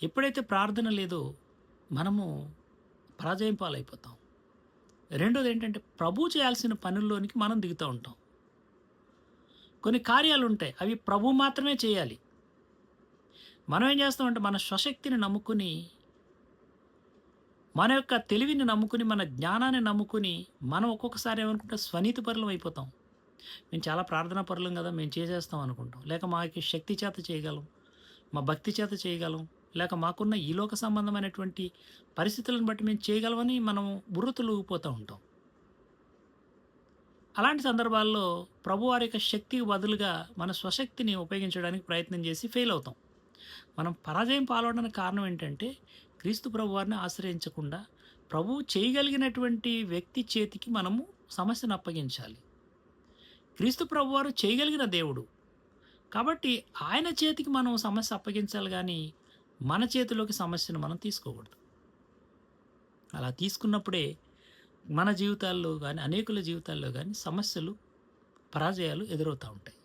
ఎప్పుడైతే ప్రార్థన లేదో మనము పరాజయం పాలైపోతాం. రెండోదేంటంటే ప్రభువు చేయాల్సిన పనుల్లోనికి మనం దిగుతూ ఉంటాం. కొన్ని కార్యాలుంటాయి. అవి ప్రభువు మాత్రమే చేయాలి. మనం ఏం చేస్తామంటే మన స్వశక్తిని నమ్ముకుని, మన యొక్క తెలివిని నమ్ముకుని, మన జ్ఞానాన్ని నమ్ముకుని, మనం ఒక్కొక్కసారి ఏమనుకుంటాం స్వనీతిపరులం అయిపోతాం. మేము చాలా ప్రార్థనా పరులం గదా! మేము చేసేస్తాం అనుకుంటాం. లేక మాకి శక్తి చేత చేయగలం. మా భక్తి చేత చేయగలం. లేక మాకున్న ఈ లోక సంబంధమైనటువంటి పరిస్థితులను బట్టి మేము చేయగలమని మనం బుర్రతలూగిపోతూ ఉంటాం. అలాంటి సందర్భాల్లో ప్రభువారి యొక్క శక్తికి బదులుగా మన స్వశక్తిని ఉపయోగించడానికి ప్రయత్నం చేసి ఫెయిల్ అవుతాం. మనం పరాజయం పాలవడానికి కారణం ఏంటంటే, క్రీస్తు ప్రభువారిని ఆశ్రయించకుండా, ప్రభువు చేయగలిగినటువంటి వ్యక్తి చేతికి మనము సమస్యను అప్పగించాలి. క్రీస్తు ప్రభువారు చేయగలిగిన దేవుడు. కాబట్టి ఆయన చేతికి మనం సమస్య అప్పగించాలి గానీ, మన చేతిలోకి సమస్యను మనం తీసుకోకూడదు. అలా తీసుకున్నప్పుడే మన జీవితాల్లో గానీ, అనేకుల జీవితాల్లో గానీ సమస్యలు, పరాజయాలు ఎదురవుతా ఉంటాయి.